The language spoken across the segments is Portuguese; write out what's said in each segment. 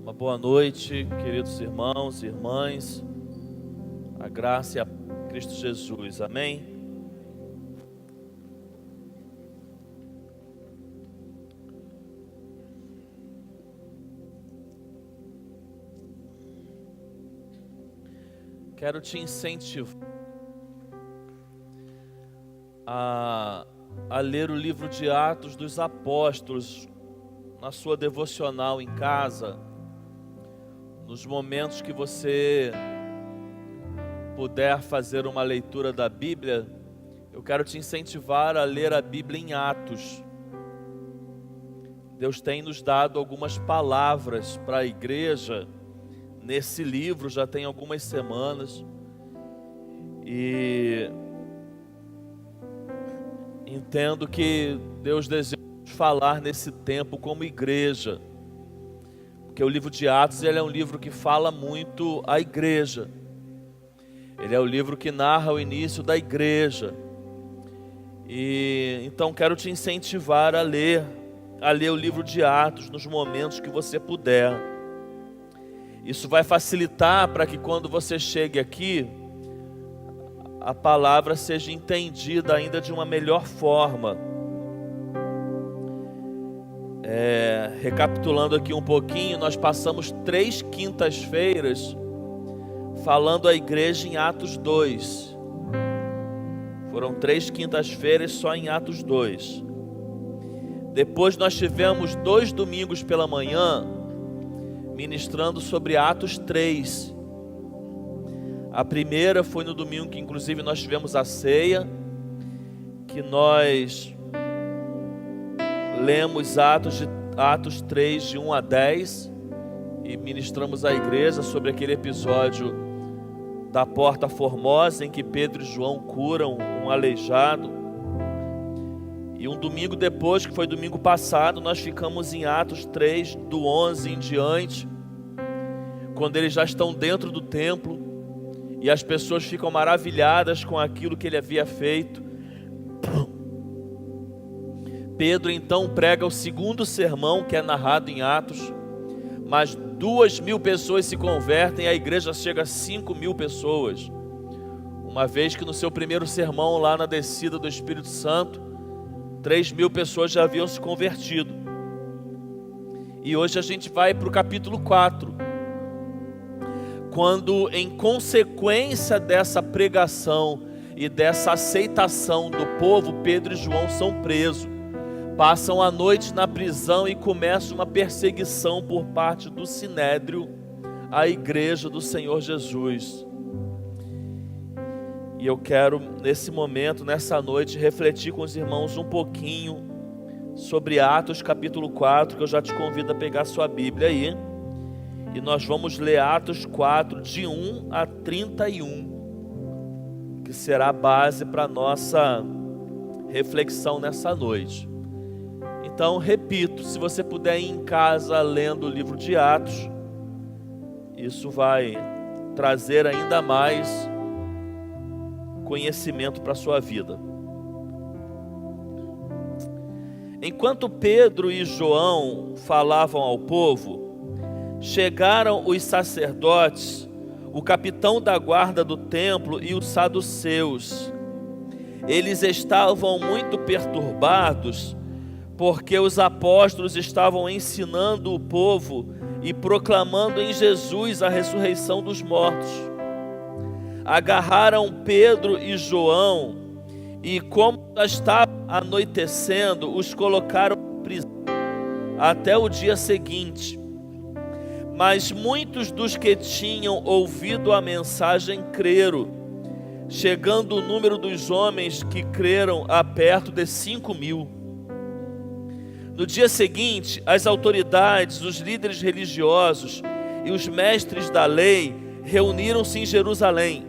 Uma boa noite, queridos irmãos e irmãs, a graça e a Cristo Jesus, amém? Quero te incentivar a ler o livro de Atos dos Apóstolos na sua devocional em casa, nos momentos que você puder fazer uma leitura da Bíblia. Eu quero te incentivar a ler a Bíblia em Atos. Deus tem nos dado algumas palavras para a igreja nesse livro, já tem algumas semanas, e entendo que Deus deseja falar nesse tempo como igreja, porque o livro de Atos ele é um livro que fala muito à igreja. Ele é o livro que narra o início da igreja. E então quero te incentivar a ler o livro de Atos nos momentos que você puder. Isso vai facilitar para que quando você chegue aqui, a palavra seja entendida ainda de uma melhor forma. Recapitulando aqui um pouquinho, nós passamos 3 quintas-feiras falando à igreja em Atos 2. Foram 3 quintas-feiras só em Atos 2. Depois nós tivemos 2 domingos pela manhã ministrando sobre Atos 3. A primeira foi no domingo que inclusive nós tivemos a ceia, que nós lemos Atos 3 de 1 a 10 e ministramos à igreja sobre aquele episódio da Porta Formosa em que Pedro e João curam um aleijado. E um domingo depois, que foi domingo passado, nós ficamos em Atos 3 do 11 em diante, quando eles já estão dentro do templo e as pessoas ficam maravilhadas com aquilo que ele havia feito. Pedro então prega o segundo sermão que é narrado em Atos, mas 2.000 pessoas se convertem e a igreja chega a 5.000 pessoas, uma vez que no seu primeiro sermão lá na descida do Espírito Santo, 3.000 pessoas já haviam se convertido. E hoje a gente vai para o capítulo 4, quando em consequência dessa pregação e dessa aceitação do povo, Pedro e João são presos. Passam a noite na prisão e começa uma perseguição por parte do Sinédrio à igreja do Senhor Jesus. E eu quero nesse momento, nessa noite, refletir com os irmãos um pouquinho sobre Atos capítulo 4, que eu já te convido a pegar sua Bíblia aí. E nós vamos ler Atos 4 de 1 a 31, que será a base para a nossa reflexão nessa noite. Então, repito, se você puder ir em casa lendo o livro de Atos, isso vai trazer ainda mais conhecimento para a sua vida. Enquanto Pedro e João falavam ao povo, chegaram os sacerdotes, o capitão da guarda do templo e os saduceus. Eles estavam muito perturbados, porque os apóstolos estavam ensinando o povo e proclamando em Jesus a ressurreição dos mortos. Agarraram Pedro e João e, como já estava anoitecendo, os colocaram em prisão até o dia seguinte. Mas muitos dos que tinham ouvido a mensagem creram, chegando o número dos homens que creram a perto de 5.000. No dia seguinte, as autoridades, os líderes religiosos e os mestres da lei reuniram-se em Jerusalém.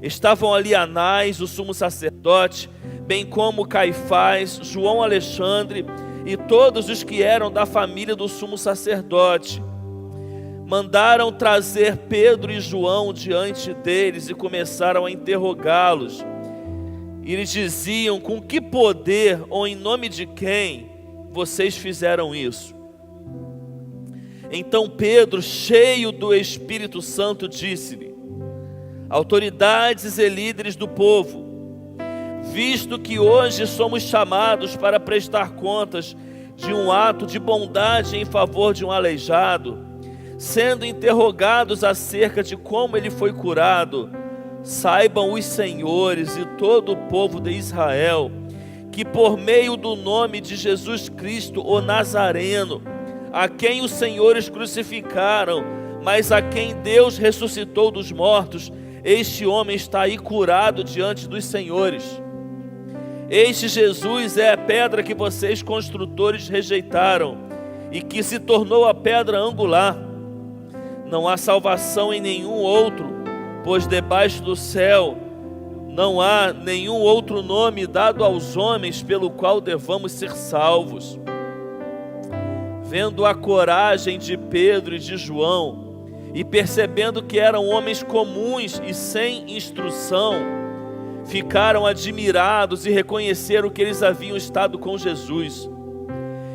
Estavam ali Anás, o sumo sacerdote, bem como Caifás, João Alexandre e todos os que eram da família do sumo sacerdote. Mandaram trazer Pedro e João diante deles e começaram a interrogá-los. E eles diziam: com que poder ou em nome de quem vocês fizeram isso? Então Pedro, cheio do Espírito Santo, disse-lhe: autoridades e líderes do povo, visto que hoje somos chamados para prestar contas de um ato de bondade em favor de um aleijado, sendo interrogados acerca de como ele foi curado, saibam os senhores e todo o povo de Israel, que por meio do nome de Jesus Cristo, o Nazareno, a quem os senhores crucificaram, mas a quem Deus ressuscitou dos mortos, este homem está aí curado diante dos senhores. Este Jesus é a pedra que vocês construtores rejeitaram e que se tornou a pedra angular. Não há salvação em nenhum outro, pois debaixo do céu não há nenhum outro nome dado aos homens pelo qual devamos ser salvos. Vendo a coragem de Pedro e de João, e percebendo que eram homens comuns e sem instrução, ficaram admirados e reconheceram que eles haviam estado com Jesus.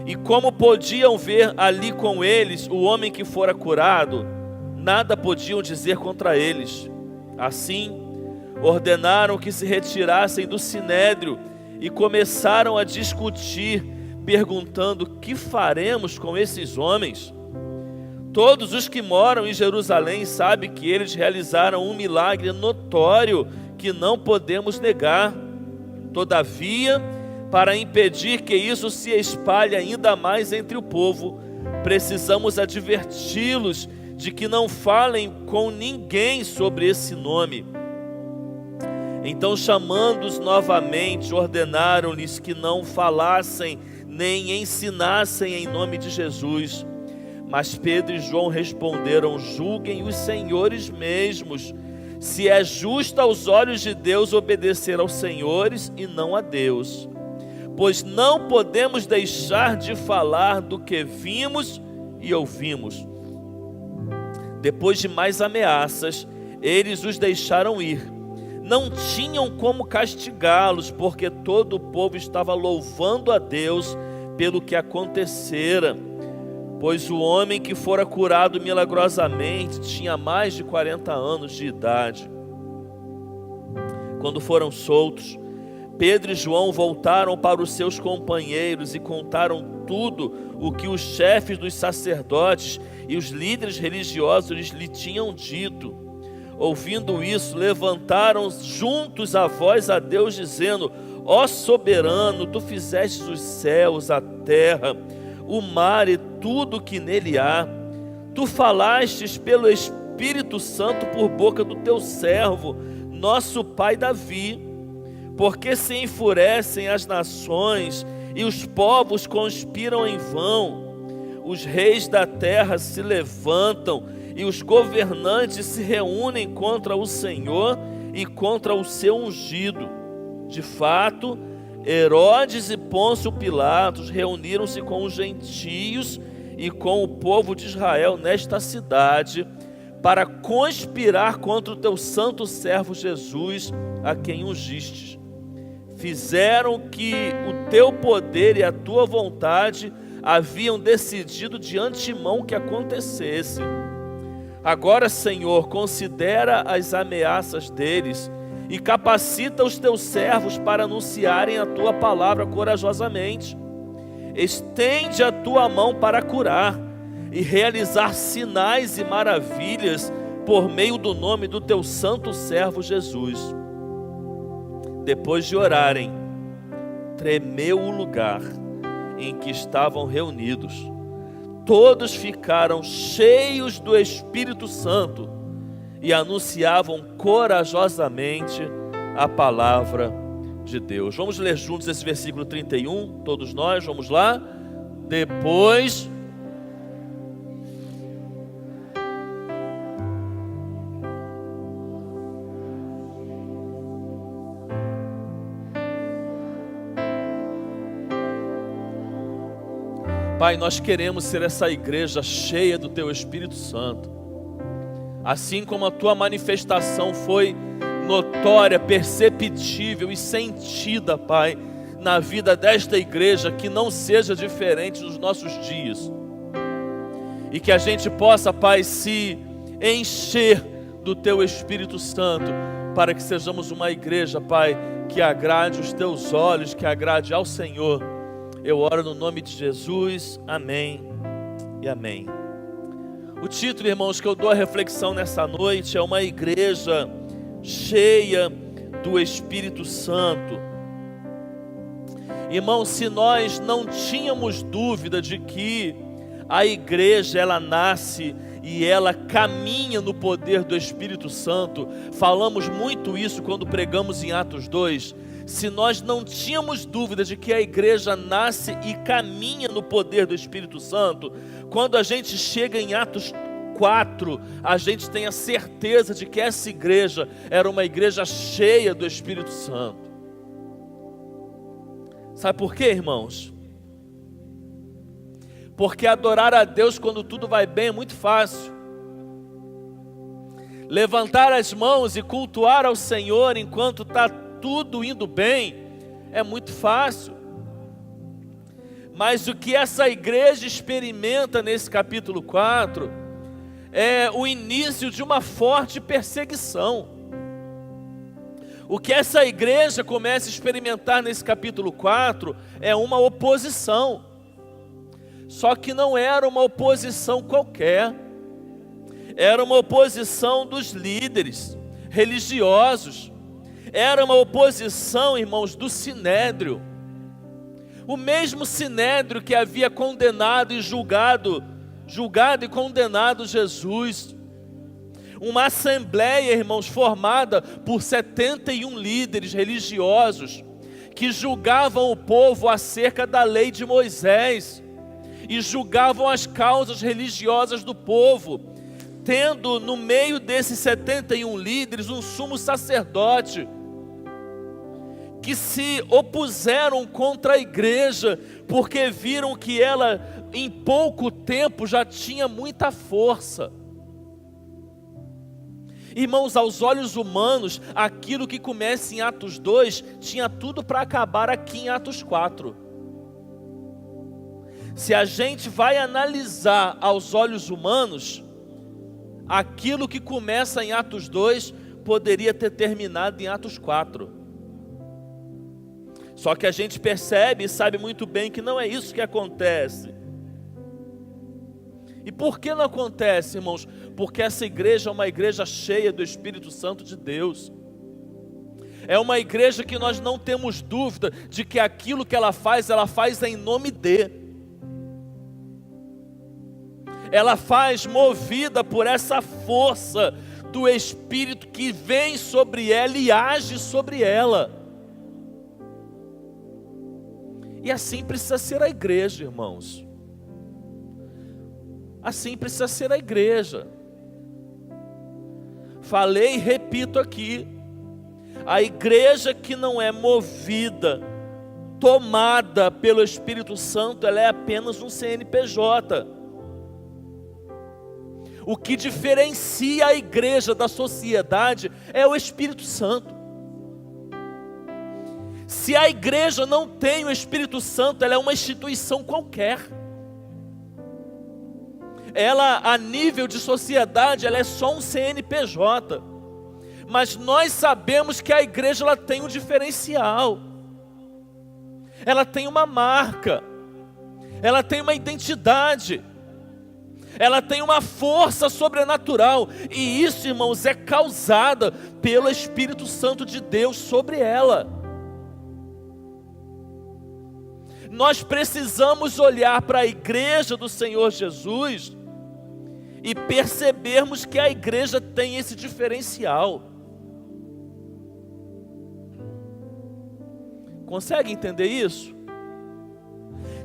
E como podiam ver ali com eles o homem que fora curado, nada podiam dizer contra eles. Assim, ordenaram que se retirassem do sinédrio e começaram a discutir, perguntando: que faremos com esses homens? Todos os que moram em Jerusalém sabem que eles realizaram um milagre notório que não podemos negar. Todavia, para impedir que isso se espalhe ainda mais entre o povo, precisamos adverti-los de que não falem com ninguém sobre esse nome. Então, chamando-os novamente, ordenaram-lhes que não falassem nem ensinassem em nome de Jesus. Mas Pedro e João responderam: julguem os senhores mesmos, se é justo aos olhos de Deus obedecer aos senhores e não a Deus. Pois não podemos deixar de falar do que vimos e ouvimos. Depois de mais ameaças, eles os deixaram ir. Não tinham como castigá-los, porque todo o povo estava louvando a Deus pelo que acontecera. Pois o homem que fora curado milagrosamente tinha mais de 40 anos de idade. Quando foram soltos, Pedro e João voltaram para os seus companheiros e contaram tudo o que os chefes dos sacerdotes e os líderes religiosos lhe tinham dito. Ouvindo isso, levantaram juntos a voz a Deus, dizendo: ó soberano, tu fizestes os céus, a terra, o mar e tudo que nele há. Tu falastes pelo Espírito Santo por boca do teu servo, nosso pai Davi. Porque se enfurecem as nações e os povos conspiram em vão. Os reis da terra se levantam e os governantes se reúnem contra o Senhor e contra o seu ungido. De fato, Herodes e Pôncio Pilatos reuniram-se com os gentios e com o povo de Israel nesta cidade para conspirar contra o teu santo servo Jesus, a quem ungistes. Fizeram que o teu poder e a tua vontade haviam decidido de antemão que acontecesse. Agora, Senhor, considera as ameaças deles e capacita os teus servos para anunciarem a tua palavra corajosamente. Estende a tua mão para curar e realizar sinais e maravilhas por meio do nome do teu santo servo Jesus. Depois de orarem, tremeu o lugar em que estavam reunidos. Todos ficaram cheios do Espírito Santo e anunciavam corajosamente a palavra de Deus. Vamos ler juntos esse versículo 31, todos nós, vamos lá. Depois... Pai, nós queremos ser essa igreja cheia do Teu Espírito Santo. Assim como a Tua manifestação foi notória, perceptível e sentida, Pai, na vida desta igreja, que não seja diferente nos nossos dias. e que a gente possa, Pai, se encher do Teu Espírito Santo, para que sejamos uma igreja, Pai, que agrade os Teus olhos, que agrade ao Senhor. Eu oro no nome de Jesus, amém e amém. O título, irmãos, que eu dou a reflexão nessa noite é uma igreja cheia do Espírito Santo. Irmãos, se nós não tínhamos dúvida de que a igreja, ela nasce e ela caminha no poder do Espírito Santo, falamos muito isso quando pregamos em Atos 2, se nós não tínhamos dúvida de que a igreja nasce e caminha no poder do Espírito Santo, quando a gente chega em Atos 4, a gente tem a certeza de que essa igreja era uma igreja cheia do Espírito Santo. Sabe por quê, irmãos? Porque adorar a Deus quando tudo vai bem é muito fácil. Levantar as mãos e cultuar ao Senhor enquanto está tudo indo bem é muito fácil. Mas o que essa igreja experimenta nesse capítulo 4 é o início de uma forte perseguição. O que essa igreja começa a experimentar nesse capítulo 4 é uma oposição. Só que não era uma oposição qualquer. Era uma oposição dos líderes religiosos. Era uma oposição, irmãos, do Sinédrio. O mesmo Sinédrio que havia condenado e julgado e condenado Jesus. Uma assembleia, irmãos, formada por 71 líderes religiosos que julgavam o povo acerca da lei de Moisés e julgavam as causas religiosas do povo, tendo no meio desses 71 líderes um sumo sacerdote que se opuseram contra a igreja, porque viram que ela em pouco tempo já tinha muita força. Irmãos, aos olhos humanos, aquilo que começa em Atos 2 tinha tudo para acabar aqui em Atos 4. Se a gente vai analisar aos olhos humanos, aquilo que começa em Atos 2 poderia ter terminado em Atos 4. Só que a gente percebe e sabe muito bem que não é isso que acontece. E por que não acontece, irmãos? Porque essa igreja é uma igreja cheia do Espírito Santo de Deus. É uma igreja que nós não temos dúvida de que aquilo que ela faz em nome de. Ela faz movida por essa força do Espírito que vem sobre ela e age sobre ela. E assim precisa ser a igreja, irmãos. Assim precisa ser a igreja. Falei e repito aqui. A igreja que não é movida, tomada pelo Espírito Santo, ela é apenas um CNPJ. O que diferencia a igreja da sociedade é o Espírito Santo. Se a igreja não tem o Espírito Santo, ela é uma instituição qualquer. Ela, a nível de sociedade, ela é só um CNPJ. Mas nós sabemos que a igreja ela tem um diferencial. Ela tem uma marca. Ela tem uma identidade. Ela tem uma força sobrenatural. E isso, irmãos, é causada pelo Espírito Santo de Deus sobre ela. Nós precisamos olhar para a igreja do Senhor Jesus e percebermos que a igreja tem esse diferencial. Consegue entender isso?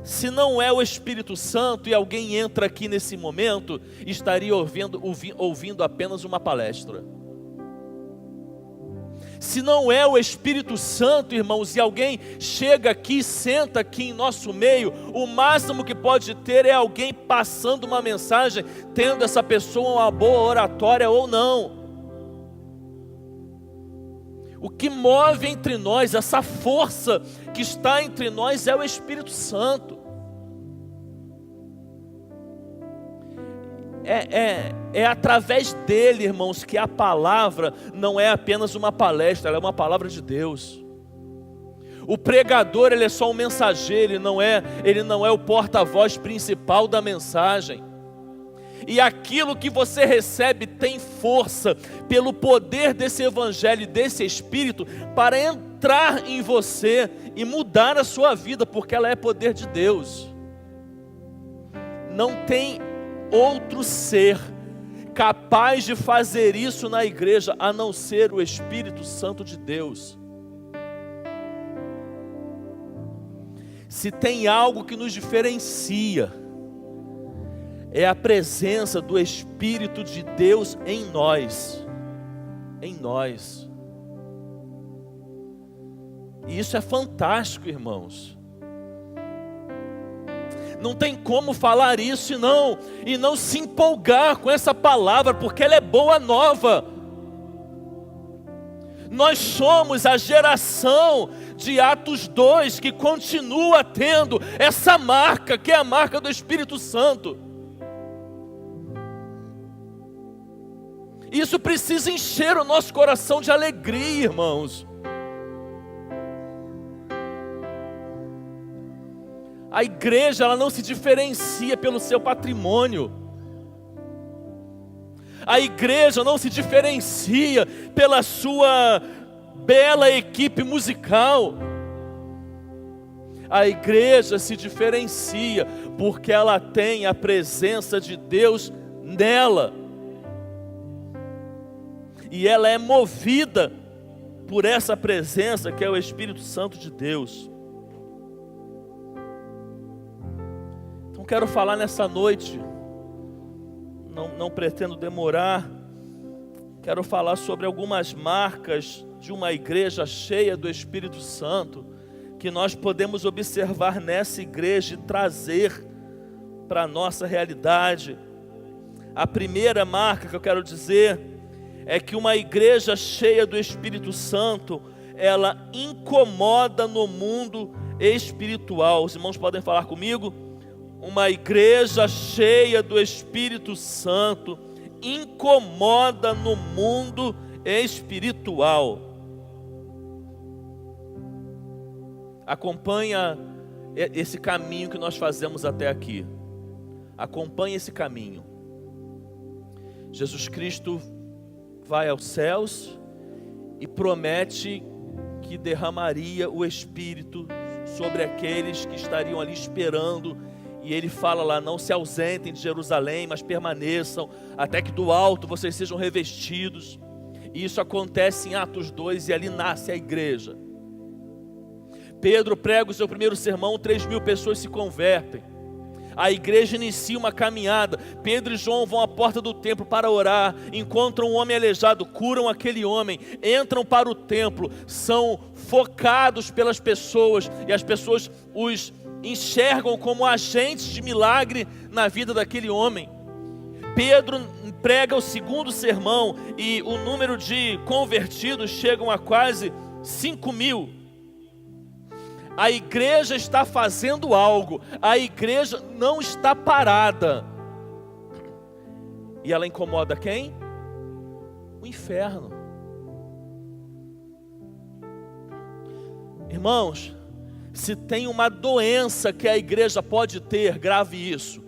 Se não é o Espírito Santo e alguém entra aqui nesse momento, estaria ouvindo apenas uma palestra. Se não é o Espírito Santo, irmãos, e alguém chega aqui, senta aqui em nosso meio, o máximo que pode ter é alguém passando uma mensagem, tendo essa pessoa uma boa oratória ou não. O que move entre nós, essa força que está entre nós é o Espírito Santo. é através dele, irmãos, que a palavra não é apenas uma palestra, ela é uma palavra de Deus. O pregador, ele é só um mensageiro, ele não é o porta-voz principal da mensagem. E aquilo que você recebe tem força pelo poder desse evangelho, desse Espírito, para entrar em você e mudar a sua vida, porque ela é poder de Deus. Não tem outro ser capaz de fazer isso na igreja, a não ser o Espírito Santo de Deus. Se tem algo que nos diferencia, é a presença do Espírito de Deus em nós. Em nós. E isso é fantástico, irmãos. Não tem como falar isso e não se empolgar com essa palavra, porque ela é boa nova. Nós somos a geração de Atos 2 que continua tendo essa marca, que é a marca do Espírito Santo. Isso precisa encher o nosso coração de alegria, irmãos. A igreja, ela não se diferencia pelo seu patrimônio. A igreja não se diferencia pela sua bela equipe musical. A igreja se diferencia porque ela tem a presença de Deus nela. E ela é movida por essa presença que é o Espírito Santo de Deus. Então quero falar nessa noite, não pretendo demorar, quero falar sobre algumas marcas de uma igreja cheia do Espírito Santo, que nós podemos observar nessa igreja e trazer para a nossa realidade. A primeira marca que eu quero dizer é que uma igreja cheia do Espírito Santo, ela incomoda no mundo espiritual. Os irmãos podem falar comigo? Uma igreja cheia do Espírito Santo incomoda no mundo espiritual. Acompanha esse caminho que nós fazemos até aqui. Acompanhe esse caminho. Jesus Cristo vai aos céus e promete que derramaria o Espírito sobre aqueles que estariam ali esperando. E ele fala lá: não se ausentem de Jerusalém, mas permaneçam até que do alto vocês sejam revestidos. E isso acontece em Atos 2 e ali nasce a igreja. Pedro prega o seu primeiro sermão, 3.000 pessoas se convertem. A igreja inicia uma caminhada. Pedro e João vão à porta do templo para orar, encontram um homem aleijado, curam aquele homem, entram para o templo, são focados pelas pessoas, e as pessoas os enxergam como agentes de milagre na vida daquele homem. Pedro prega o segundo sermão e o número de convertidos chegam a quase 5.000. A igreja está fazendo algo, a igreja não está parada. E ela incomoda quem? O inferno. Irmãos, se tem uma doença que a igreja pode ter, grave isso.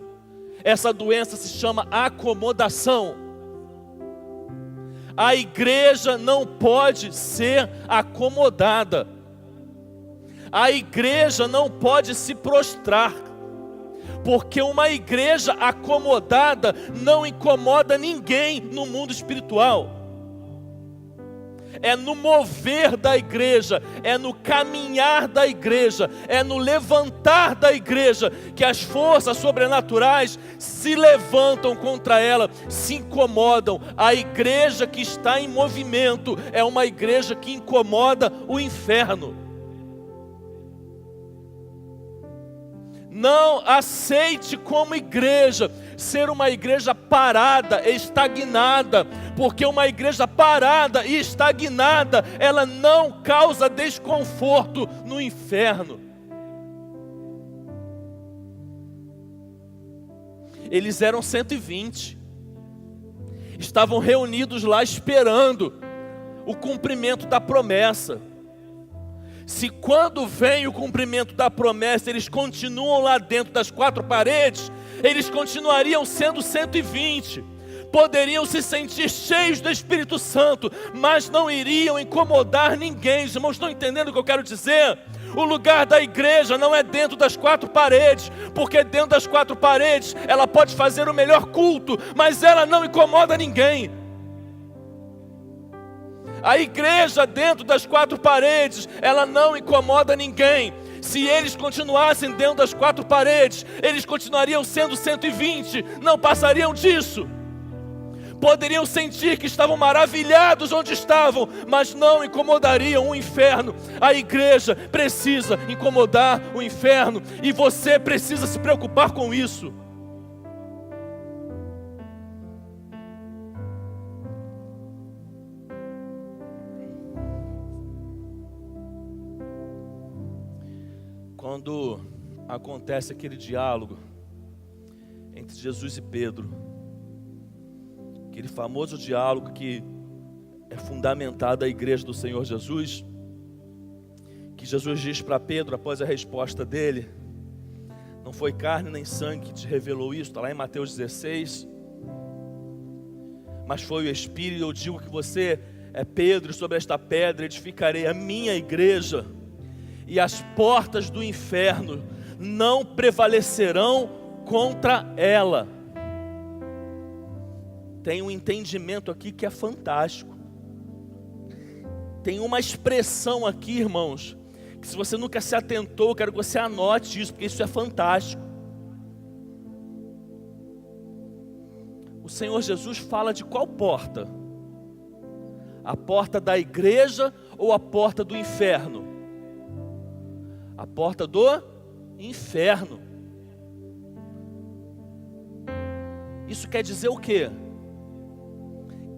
Essa doença se chama acomodação. A igreja não pode ser acomodada. A igreja não pode se prostrar, porque uma igreja acomodada não incomoda ninguém no mundo espiritual. É no mover da igreja, é no caminhar da igreja, é no levantar da igreja que as forças sobrenaturais se levantam contra ela, se incomodam. A igreja que está em movimento é uma igreja que incomoda o inferno. Não aceite como igreja ser uma igreja parada, estagnada, porque uma igreja parada e estagnada, ela não causa desconforto no inferno. Eles eram 120, estavam reunidos lá esperando o cumprimento da promessa. Se quando vem o cumprimento da promessa, eles continuam lá dentro das quatro paredes, eles continuariam sendo 120. Poderiam se sentir cheios do Espírito Santo, mas não iriam incomodar ninguém. Os irmãos estão entendendo o que eu quero dizer? O lugar da igreja não é dentro das quatro paredes, porque dentro das quatro paredes ela pode fazer o melhor culto, mas ela não incomoda ninguém. A igreja dentro das quatro paredes, ela não incomoda ninguém. Se eles continuassem dentro das quatro paredes, eles continuariam sendo 120, não passariam disso. Poderiam sentir que estavam maravilhados onde estavam, mas não incomodariam o inferno. A igreja precisa incomodar o inferno, e você precisa se preocupar com isso. Quando acontece aquele diálogo entre Jesus e Pedro, aquele famoso diálogo que é fundamentado a igreja do Senhor Jesus, que Jesus diz para Pedro após a resposta dele: não foi carne nem sangue que te revelou isso, está lá em Mateus 16, mas foi o Espírito. Eu digo que você é Pedro, e sobre esta pedra edificarei a minha igreja, e as portas do inferno não prevalecerão contra ela. Tem um entendimento aqui que é fantástico. Tem uma expressão aqui, irmãos, que se você nunca se atentou, eu quero que você anote isso, porque isso é fantástico. O Senhor Jesus fala de qual porta? A porta da igreja ou a porta do inferno? A porta do inferno. Isso quer dizer o quê?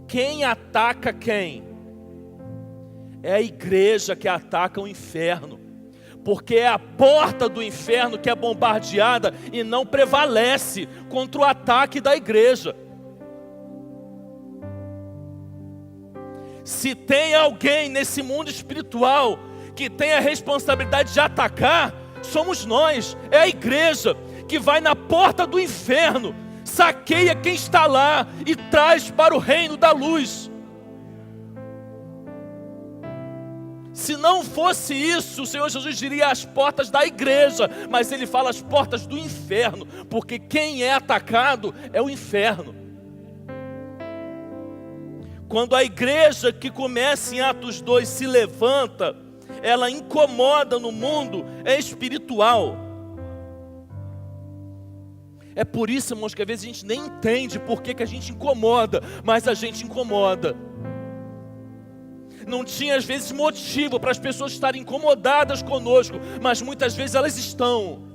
Quem ataca quem? É a igreja que ataca o inferno, porque é a porta do inferno que é bombardeada e não prevalece contra o ataque da igreja. Se tem alguém nesse mundo espiritual que tem a responsabilidade de atacar, somos nós, é a igreja que vai na porta do inferno, saqueia quem está lá e traz para o reino da luz. Se não fosse isso, o Senhor Jesus diria as portas da igreja, mas Ele fala as portas do inferno, porque quem é atacado é o inferno. Quando a igreja que começa em Atos 2 se levanta, ela incomoda no mundo espiritual. É por isso, irmãos, que às vezes a gente nem entende por que a gente incomoda, mas a gente incomoda. Não tinha às vezes motivo para as pessoas estarem incomodadas conosco, mas muitas vezes elas estão.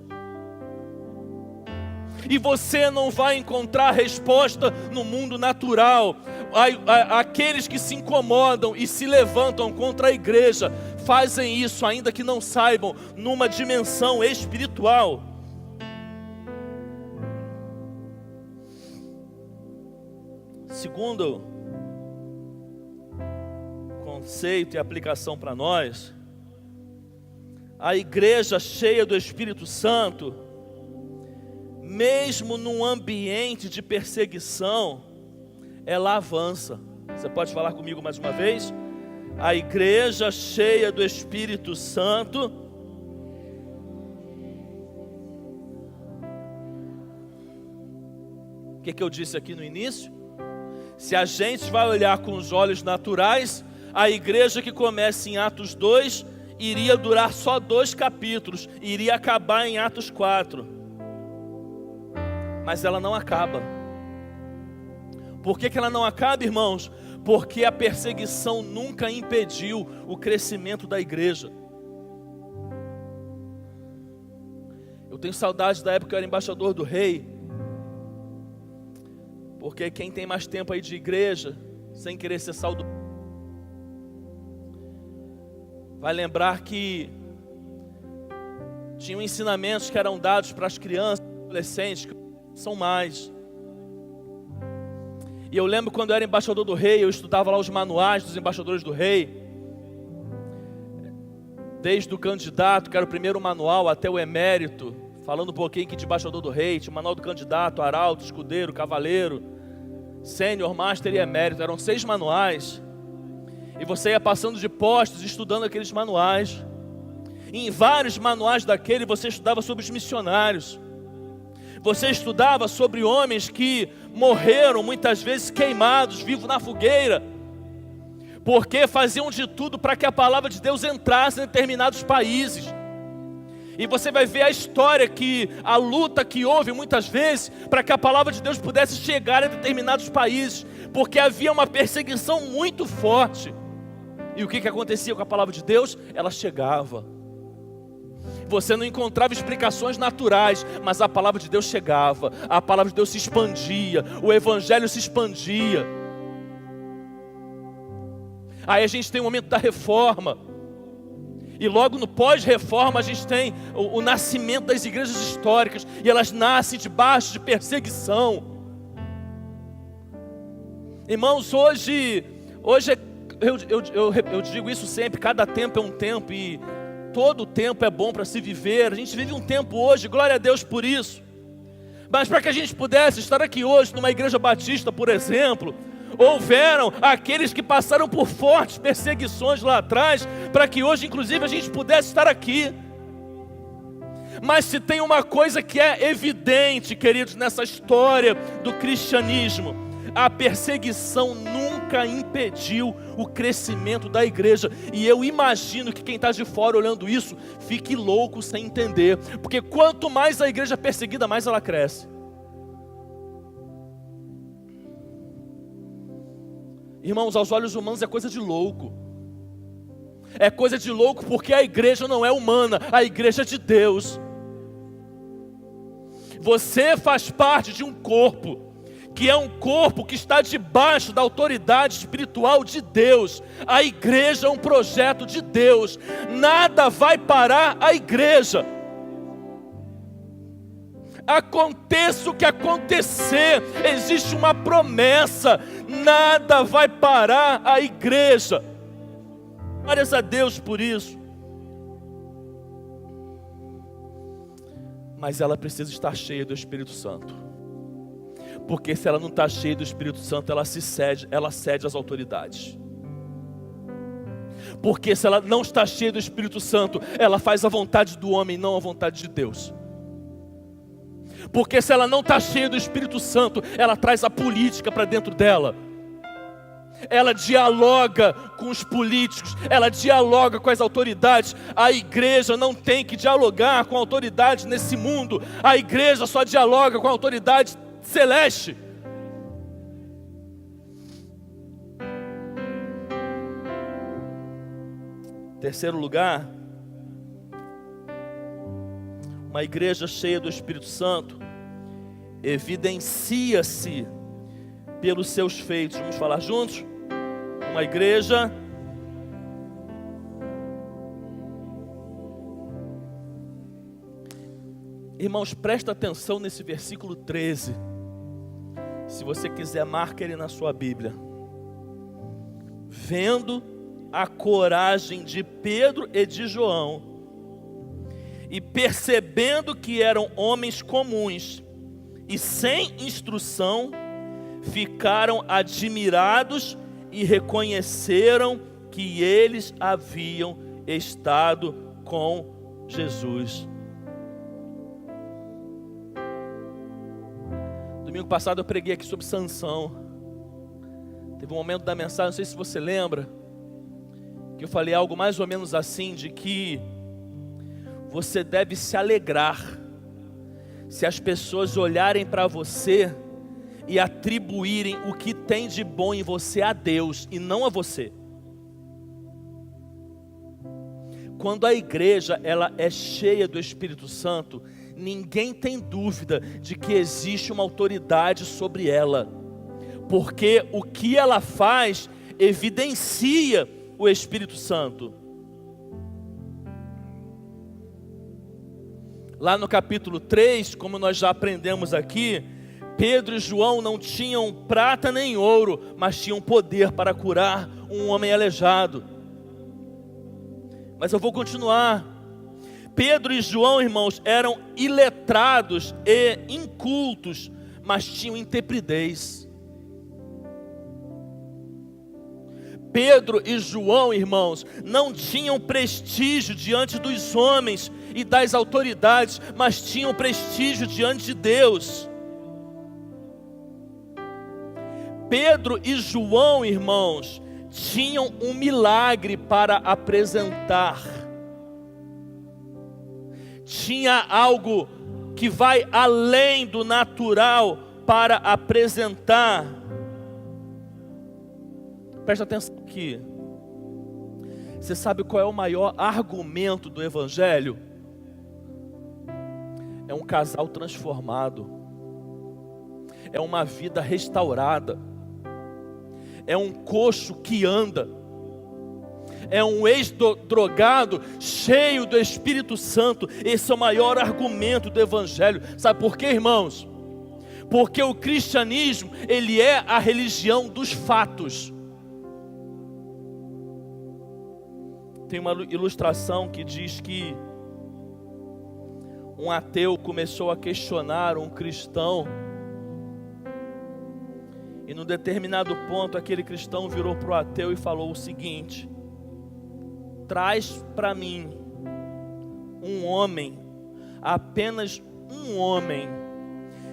E você não vai encontrar resposta no mundo natural. Aqueles que se incomodam e se levantam contra a igreja, fazem isso, ainda que não saibam, numa dimensão espiritual. Segundo conceito e aplicação para nós, a igreja cheia do Espírito Santo, mesmo num ambiente de perseguição, ela avança. Você pode falar comigo mais uma vez? A igreja cheia do Espírito Santo o que eu disse aqui no início? Se a gente vai olhar com os olhos naturais, a igreja que começa em Atos 2 iria durar só 2 capítulos, iria acabar em Atos 4. Mas ela não acaba. Por que ela não acaba, irmãos? Porque a perseguição nunca impediu o crescimento da igreja. Eu tenho saudade da época que eu era embaixador do rei, porque quem tem mais tempo aí de igreja, sem querer ser saudoso, vai lembrar que tinham ensinamentos que eram dados para as crianças, adolescentes, que são mais. E eu lembro quando eu era embaixador do rei, eu estudava lá os manuais dos embaixadores do rei. Desde o candidato, que era o primeiro manual, até o emérito, falando um pouquinho aqui de embaixador do rei, tinha o manual do candidato, arauto, escudeiro, cavaleiro, sênior, master e emérito. Eram 6 manuais. E você ia passando de postos, estudando aqueles manuais. E em vários manuais daquele, você estudava sobre os missionários. Você estudava sobre homens que morreram, muitas vezes queimados, vivos na fogueira, porque faziam de tudo para que a palavra de Deus entrasse em determinados países. E você vai ver a história, a luta que houve muitas vezes para que a palavra de Deus pudesse chegar a determinados países, porque havia uma perseguição muito forte. E o que acontecia com a palavra de Deus? Ela chegava. Você não encontrava explicações naturais, mas a palavra de Deus chegava, a palavra de Deus se expandia, o evangelho se expandia. Aí a gente tem o momento da reforma, e logo no pós-reforma a gente tem o nascimento das igrejas históricas, e elas nascem debaixo de perseguição. Irmãos, hoje eu digo isso sempre, cada tempo é um tempo, e todo tempo é bom para se viver. A gente vive um tempo hoje, glória a Deus por isso. Mas para que a gente pudesse estar aqui hoje, numa igreja batista, por exemplo, houveram aqueles que passaram por fortes perseguições lá atrás, para que hoje, inclusive, a gente pudesse estar aqui. Mas se tem uma coisa que é evidente, queridos, nessa história do cristianismo, a perseguição nunca impediu o crescimento da igreja. E eu imagino que quem está de fora olhando isso, fique louco sem entender. Porque quanto mais a igreja é perseguida, mais ela cresce. Irmãos, aos olhos humanos é coisa de louco. É coisa de louco porque a igreja não é humana, a igreja é de Deus. Você faz parte de um corpo, que é um corpo que está debaixo da autoridade espiritual de Deus. A igreja é um projeto de Deus. Nada vai parar a igreja. Aconteça o que acontecer, existe uma promessa. Nada vai parar a igreja. Glórias a Deus por isso. Mas ela precisa estar cheia do Espírito Santo. Porque se ela não está cheia do Espírito Santo, ela cede às autoridades. Porque se ela não está cheia do Espírito Santo, ela faz a vontade do homem, não a vontade de Deus. Porque se ela não está cheia do Espírito Santo, ela traz a política para dentro dela. Ela dialoga com os políticos, ela dialoga com as autoridades. A igreja não tem que dialogar com autoridades nesse mundo. A igreja só dialoga com a autoridade celeste. Terceiro lugar, uma igreja cheia do Espírito Santo evidencia-se pelos seus feitos. Vamos falar juntos? Uma igreja Irmãos, presta atenção nesse versículo 13. Se você quiser, marca ele na sua Bíblia. Vendo a coragem de Pedro e de João, e percebendo que eram homens comuns e sem instrução, ficaram admirados e reconheceram que eles haviam estado com Jesus. Domingo passado eu preguei aqui sobre Sansão. Teve um momento da mensagem, não sei se você lembra, que eu falei algo mais ou menos assim, de que você deve se alegrar se as pessoas olharem para você e atribuírem o que tem de bom em você a Deus e não a você. Quando a igreja ela é cheia do Espírito Santo, ninguém tem dúvida de que existe uma autoridade sobre ela, porque o que ela faz evidencia o Espírito Santo. Lá no capítulo 3, como nós já aprendemos aqui, Pedro e João não tinham prata nem ouro, mas tinham poder para curar um homem aleijado. Mas eu vou continuar. Pedro e João, irmãos, eram iletrados e incultos, mas tinham intrepidez. Pedro e João, irmãos, não tinham prestígio diante dos homens e das autoridades, mas tinham prestígio diante de Deus. Pedro e João, irmãos, tinham um milagre para apresentar. Tinha algo que vai além do natural para apresentar. Presta atenção aqui. Você sabe qual é o maior argumento do Evangelho? É um casal transformado. É uma vida restaurada. É um coxo que anda. É um ex-drogado cheio do Espírito Santo. Esse é o maior argumento do Evangelho. Sabe por quê, irmãos? Porque o cristianismo, ele é a religião dos fatos. Tem uma ilustração que diz que um ateu começou a questionar um cristão. E num determinado ponto, aquele cristão virou para o ateu e falou o seguinte: traz para mim um homem, apenas um homem,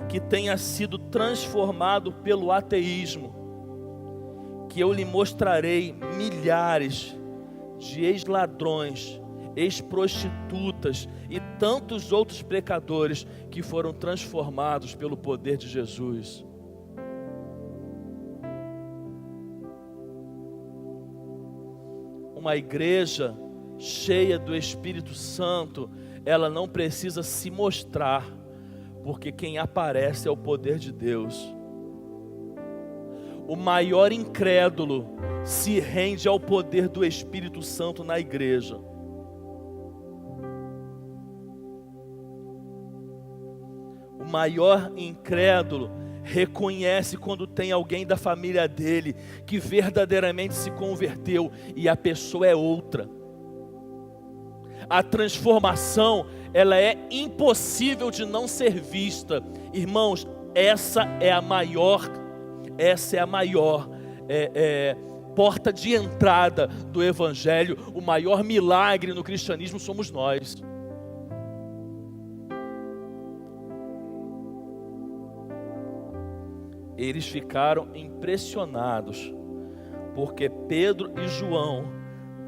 que tenha sido transformado pelo ateísmo, que eu lhe mostrarei milhares de ex-ladrões, ex-prostitutas e tantos outros pecadores que foram transformados pelo poder de Jesus. Uma igreja cheia do Espírito Santo, ela não precisa se mostrar, porque quem aparece é o poder de Deus. O maior incrédulo se rende ao poder do Espírito Santo na igreja. O maior incrédulo reconhece quando tem alguém da família dele que verdadeiramente se converteu e a pessoa é outra. A transformação, ela é impossível de não ser vista. Irmãos, essa é a maior porta de entrada do Evangelho. O maior milagre no cristianismo somos nós. Eles ficaram impressionados, porque Pedro e João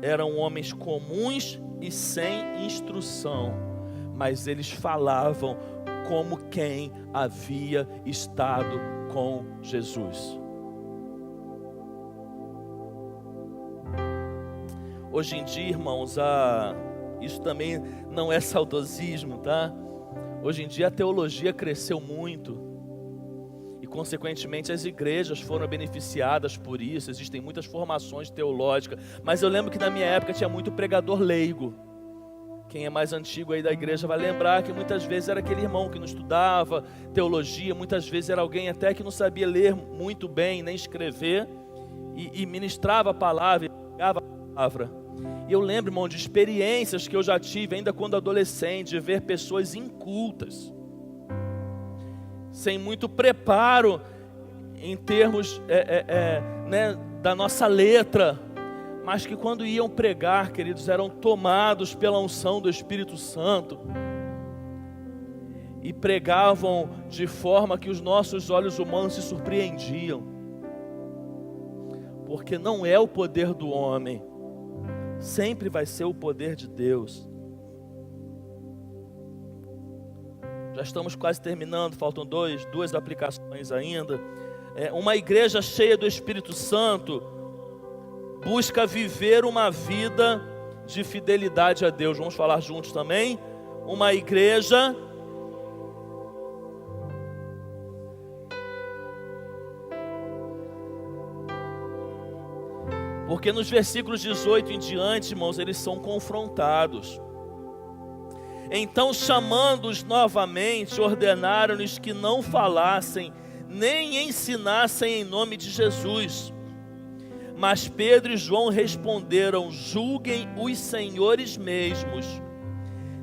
eram homens comuns e sem instrução, mas eles falavam como quem havia estado com Jesus. Hoje em dia, irmãos, isso também não é saudosismo, tá? Hoje em dia a teologia cresceu muito. E consequentemente as igrejas foram beneficiadas por isso. Existem muitas formações teológicas. Mas eu lembro que na minha época tinha muito pregador leigo. Quem é mais antigo aí da igreja vai lembrar que muitas vezes era aquele irmão que não estudava teologia. Muitas vezes era alguém até que não sabia ler muito bem, nem escrever. E ministrava a palavra, e pregava a palavra. E eu lembro, irmão, de experiências que eu já tive ainda quando adolescente, de ver pessoas incultas, sem muito preparo em termos da nossa letra, mas que quando iam pregar, queridos, eram tomados pela unção do Espírito Santo e pregavam de forma que os nossos olhos humanos se surpreendiam, porque não é o poder do homem, sempre vai ser o poder de Deus. Já estamos quase terminando, faltam duas aplicações ainda. Uma igreja cheia do Espírito Santo busca viver uma vida de fidelidade a Deus. Vamos falar juntos também? Uma igreja porque nos versículos 18 em diante, irmãos, eles são confrontados. Então, chamando-os novamente, ordenaram-lhes que não falassem nem ensinassem em nome de Jesus. Mas Pedro e João responderam: julguem os senhores mesmos,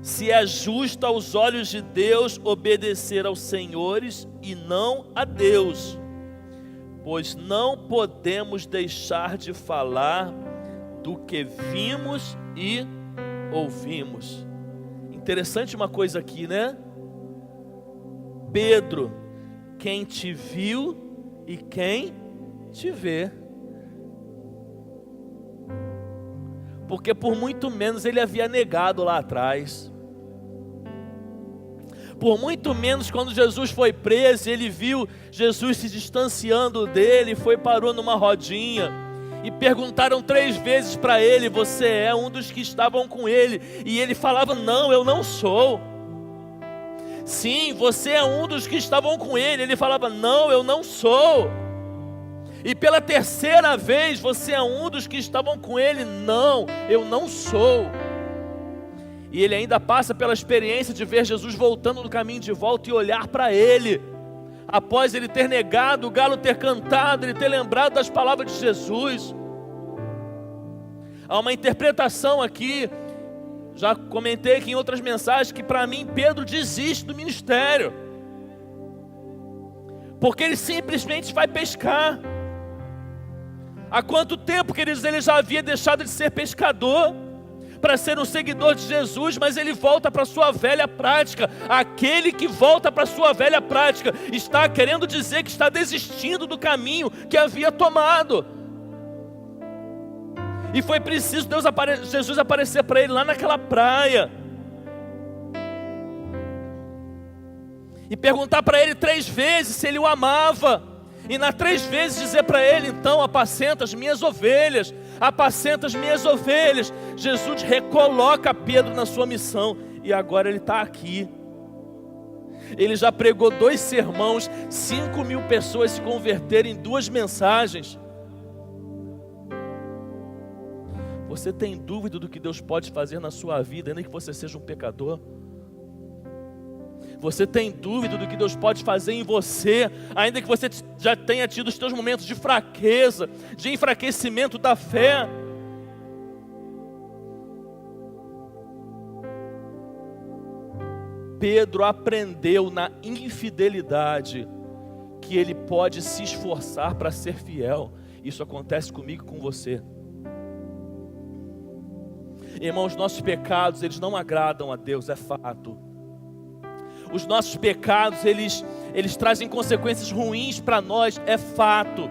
se é justo aos olhos de Deus obedecer aos senhores e não a Deus, pois não podemos deixar de falar do que vimos e ouvimos. Interessante uma coisa aqui, né? Pedro, quem te viu e quem te vê. Porque por muito menos ele havia negado lá atrás. Por muito menos, quando Jesus foi preso, ele viu Jesus se distanciando dele, parou numa rodinha, e perguntaram 3 vezes para ele: você é um dos que estavam com ele? E ele falava: não, eu não sou. Sim, você é um dos que estavam com ele. Ele falava: não, eu não sou. E pela 3ª vez: você é um dos que estavam com ele? Não, eu não sou. E ele ainda passa pela experiência de ver Jesus voltando no caminho de volta e olhar para ele, após ele ter negado, o galo ter cantado, ele ter lembrado das palavras de Jesus. Há uma interpretação aqui, já comentei aqui em outras mensagens, que para mim Pedro desiste do ministério, porque ele simplesmente vai pescar. Há quanto tempo, queridos, ele já havia deixado de ser pescador para ser um seguidor de Jesus, mas ele volta para a sua velha prática. Aquele que volta para a sua velha prática está querendo dizer que está desistindo do caminho que havia tomado. E foi preciso Jesus aparecer para ele lá naquela praia e perguntar para ele 3 vezes se ele o amava. E nas 3 vezes dizer para ele: então apacenta as minhas ovelhas, apacenta as minhas ovelhas. Jesus recoloca Pedro na sua missão, e agora ele está aqui. Ele já pregou 2 sermões, 5.000 pessoas se converteram em 2 mensagens. Você tem dúvida do que Deus pode fazer na sua vida, ainda que você seja um pecador? Você tem dúvida do que Deus pode fazer em você, ainda que você já tenha tido os seus momentos de fraqueza, de enfraquecimento da fé? Pedro aprendeu na infidelidade que ele pode se esforçar para ser fiel. Isso acontece comigo e com você. Irmãos, nossos pecados, eles não agradam a Deus, é fato. Os nossos pecados, eles trazem consequências ruins para nós, é fato.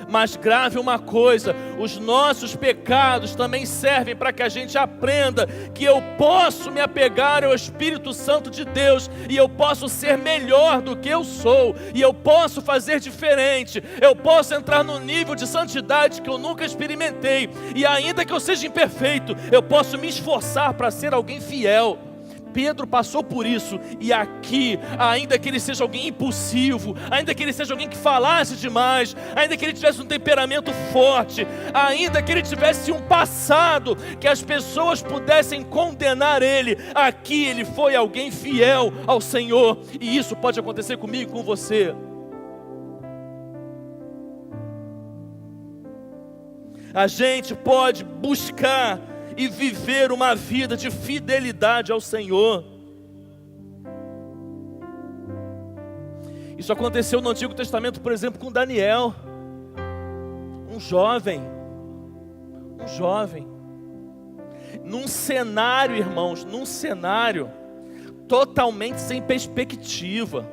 Mas grave uma coisa: os nossos pecados também servem para que a gente aprenda que eu posso me apegar ao Espírito Santo de Deus, e eu posso ser melhor do que eu sou, e eu posso fazer diferente, eu posso entrar no nível de santidade que eu nunca experimentei, e ainda que eu seja imperfeito, eu posso me esforçar para ser alguém fiel. Pedro passou por isso, e aqui, ainda que ele seja alguém impulsivo, ainda que ele seja alguém que falasse demais, ainda que ele tivesse um temperamento forte, ainda que ele tivesse um passado que as pessoas pudessem condenar ele, aqui ele foi alguém fiel ao Senhor. E isso pode acontecer comigo e com você. A gente pode buscar e viver uma vida de fidelidade ao Senhor. Isso aconteceu no Antigo Testamento, por exemplo, com Daniel, um jovem, num cenário, irmãos, totalmente sem perspectiva.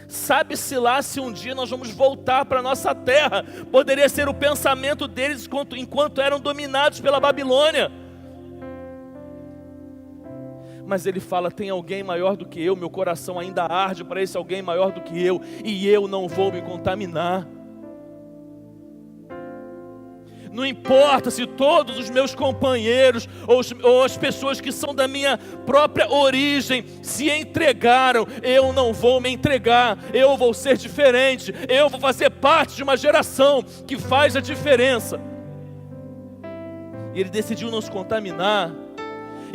Sabe-se lá se um dia nós vamos voltar para a nossa terra. Poderia ser o pensamento deles enquanto eram dominados pela Babilônia. Mas ele fala: tem alguém maior do que eu, meu coração ainda arde para esse alguém maior do que eu, e eu não vou me contaminar. Não importa se todos os meus companheiros ou as pessoas que são da minha própria origem se entregaram, eu não vou me entregar. Eu vou ser diferente. Eu vou fazer parte de uma geração que faz a diferença. E ele decidiu não se contaminar.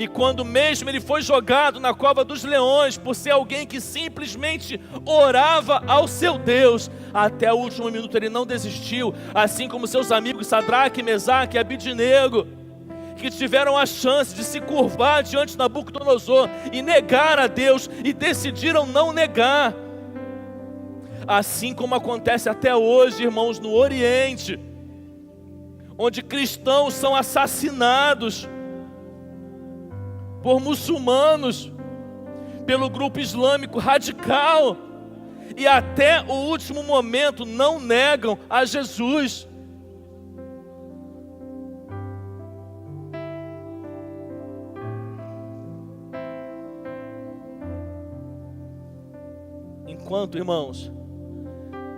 E quando mesmo ele foi jogado na cova dos leões, por ser alguém que simplesmente orava ao seu Deus, até o último minuto ele não desistiu, assim como seus amigos Sadraque, Mesaque e Abidnego, que tiveram a chance de se curvar diante de Nabucodonosor e negar a Deus, e decidiram não negar. Assim como acontece até hoje, irmãos, no Oriente, onde cristãos são assassinados por muçulmanos, pelo grupo islâmico radical, e até o último momento não negam a Jesus. Enquanto, irmãos,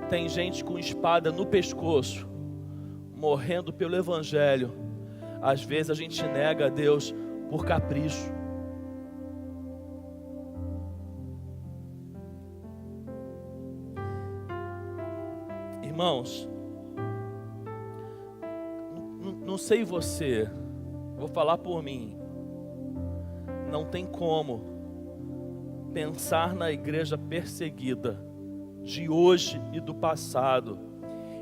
tem gente com espada no pescoço, morrendo pelo Evangelho, às vezes a gente nega a Deus por capricho. Irmãos, não sei você, vou falar por mim, não tem como pensar na igreja perseguida de hoje e do passado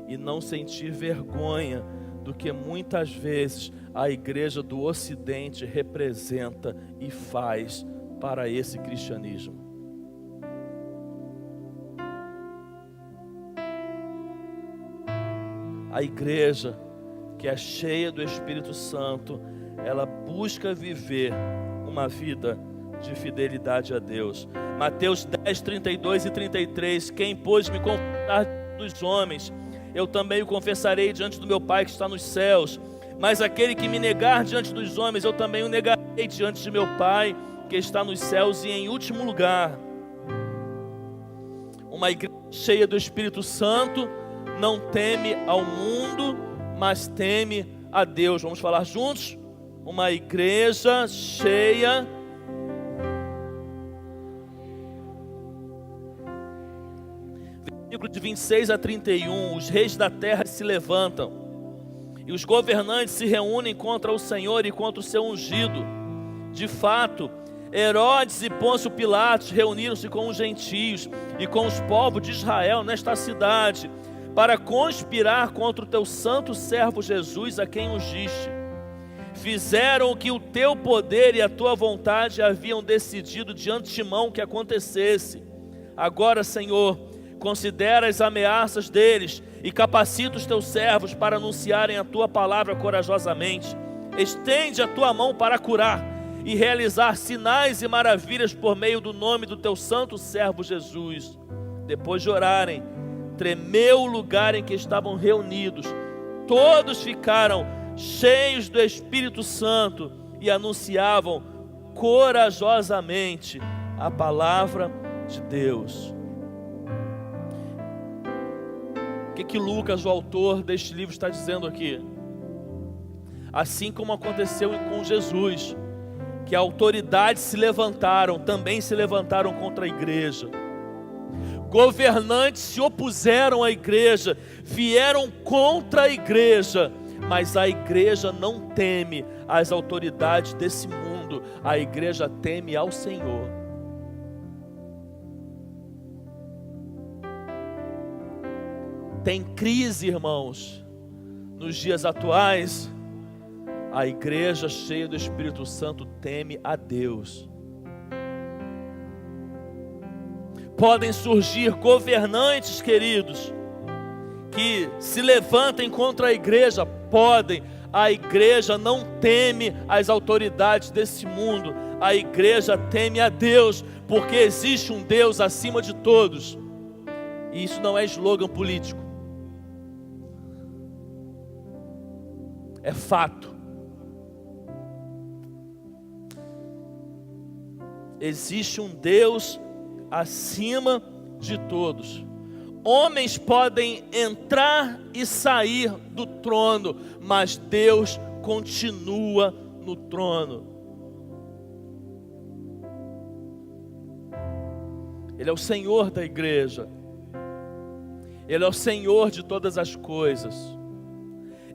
e não sentir vergonha do que muitas vezes a igreja do Ocidente representa e faz para esse cristianismo. A igreja que é cheia do Espírito Santo, ela busca viver uma vida de fidelidade a Deus. Mateus 10, 32 e 33, quem pôde me confessar dos homens, eu também o confessarei diante do meu Pai que está nos céus. Mas aquele que me negar diante dos homens, eu também o negarei diante de meu Pai que está nos céus. E em último lugar, uma igreja cheia do Espírito Santo não teme ao mundo, mas teme a Deus. Vamos falar juntos? Uma igreja cheia de 26 a 31, os reis da terra se levantam e os governantes se reúnem contra o Senhor e contra o seu ungido. De fato, Herodes e Pôncio Pilatos reuniram-se com os gentios e com os povos de Israel nesta cidade para conspirar contra o teu santo servo Jesus, a quem ungiste. Fizeram o que o teu poder e a tua vontade haviam decidido de antemão que acontecesse. Agora, Senhor, considera as ameaças deles e capacita os teus servos para anunciarem a tua palavra corajosamente. Estende a tua mão para curar e realizar sinais e maravilhas por meio do nome do teu santo servo Jesus. Depois de orarem, tremeu o lugar em que estavam reunidos. Todos ficaram cheios do Espírito Santo e anunciavam corajosamente a palavra de Deus. O que Lucas, o autor deste livro, está dizendo aqui? Assim como aconteceu com Jesus, que autoridades se levantaram, também se levantaram contra a igreja. Governantes se opuseram à igreja, vieram contra a igreja, mas a igreja não teme as autoridades desse mundo, a igreja teme ao Senhor. Tem crise, irmãos, nos dias atuais, a igreja cheia do Espírito Santo teme a Deus. Podem surgir governantes, queridos, que se levantem contra a igreja, podem. A igreja não teme as autoridades desse mundo, a igreja teme a Deus, porque existe um Deus acima de todos. E isso não é slogan político, é fato. Existe um Deus acima de todos. Homens podem entrar e sair do trono, mas Deus continua no trono. Ele é o Senhor da igreja. Ele é o Senhor de todas as coisas.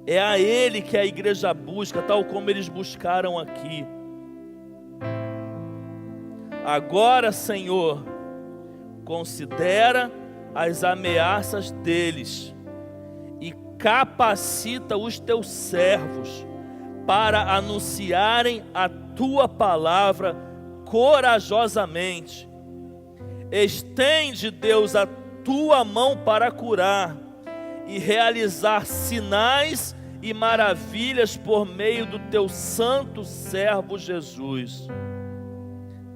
É a Ele que a igreja busca, tal como eles buscaram aqui. Agora, Senhor, considera as ameaças deles e capacita os teus servos para anunciarem a tua palavra corajosamente. Estende, Deus, a tua mão para curar e realizar sinais e maravilhas por meio do teu santo servo Jesus.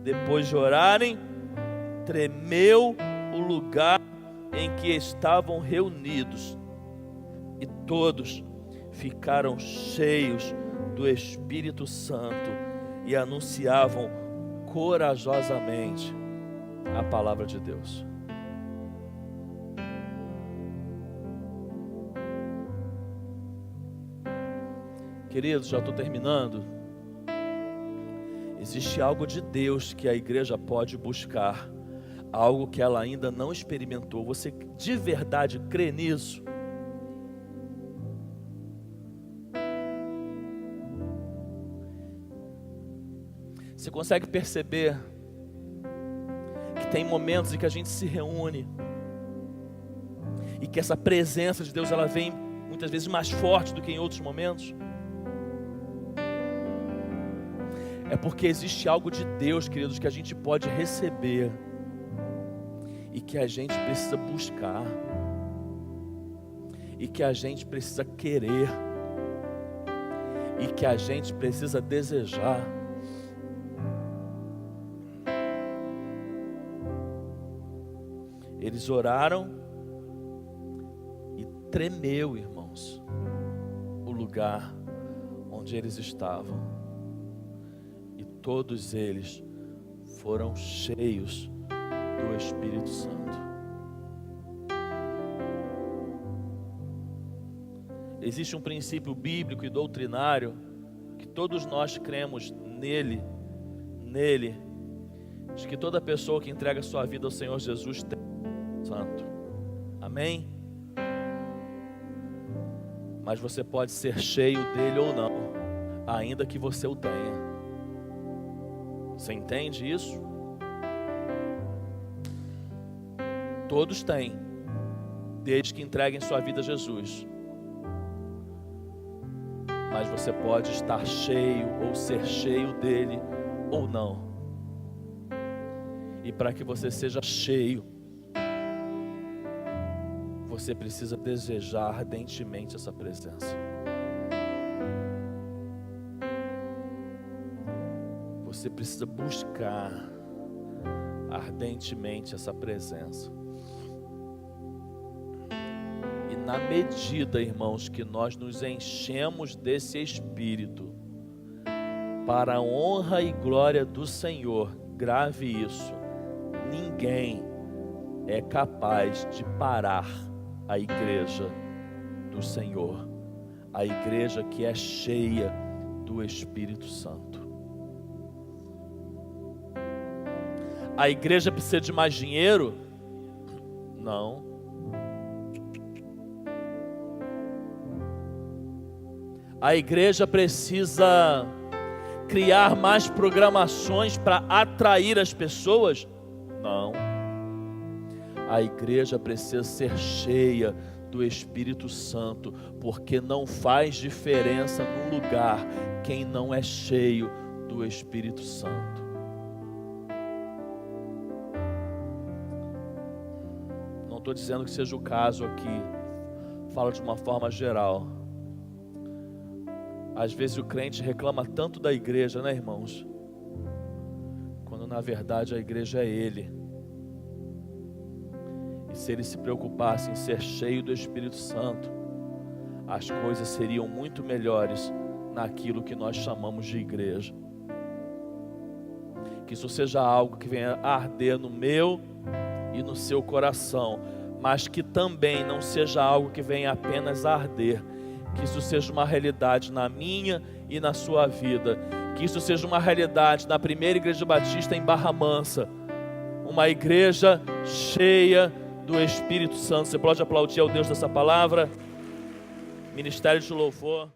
Depois de orarem, tremeu o lugar em que estavam reunidos, e todos ficaram cheios do Espírito Santo e anunciavam corajosamente a palavra de Deus. Queridos, já estou terminando. Existe algo de Deus que a igreja pode buscar, algo que ela ainda não experimentou. Você de verdade crê nisso? Você consegue perceber que tem momentos em que a gente se reúne e que essa presença de Deus, ela vem muitas vezes mais forte do que em outros momentos? É porque existe algo de Deus, queridos, que a gente pode receber e que a gente precisa buscar e que a gente precisa querer e que a gente precisa desejar. Eles oraram e tremeu, irmãos, o lugar onde eles estavam. E todos eles foram cheios do Espírito Santo. Existe um princípio bíblico e doutrinário que todos nós cremos nele, de que toda pessoa que entrega sua vida ao Senhor Jesus tem Santo. Amém? Mas você pode ser cheio dele ou não, ainda que você o tenha. Você entende isso? Todos têm, desde que entreguem sua vida a Jesus. Mas você pode estar cheio ou ser cheio dele ou não. E para que você seja cheio, você precisa desejar ardentemente essa presença. Você precisa buscar ardentemente essa presença. E na medida, irmãos, que nós nos enchemos desse Espírito, para a honra e glória do Senhor, grave isso, ninguém é capaz de parar a igreja do Senhor, a igreja que é cheia do Espírito Santo. A igreja precisa de mais dinheiro? Não. A igreja precisa criar mais programações para atrair as pessoas? Não. A igreja precisa ser cheia do Espírito Santo, porque não faz diferença no lugar quem não é cheio do Espírito Santo. Não estou dizendo que seja o caso aqui, falo de uma forma geral. Às vezes o crente reclama tanto da igreja, né, irmãos? Quando na verdade a igreja é ele. E se ele se preocupasse em ser cheio do Espírito Santo, as coisas seriam muito melhores naquilo que nós chamamos de igreja. Que isso seja algo que venha arder no meu e no seu coração, mas que também não seja algo que venha apenas arder. Que isso seja uma realidade na minha e na sua vida. Que isso seja uma realidade na primeira igreja batista em Barra Mansa. Uma igreja cheia do Espírito Santo. Você pode aplaudir ao Deus dessa palavra? Ministério de louvor.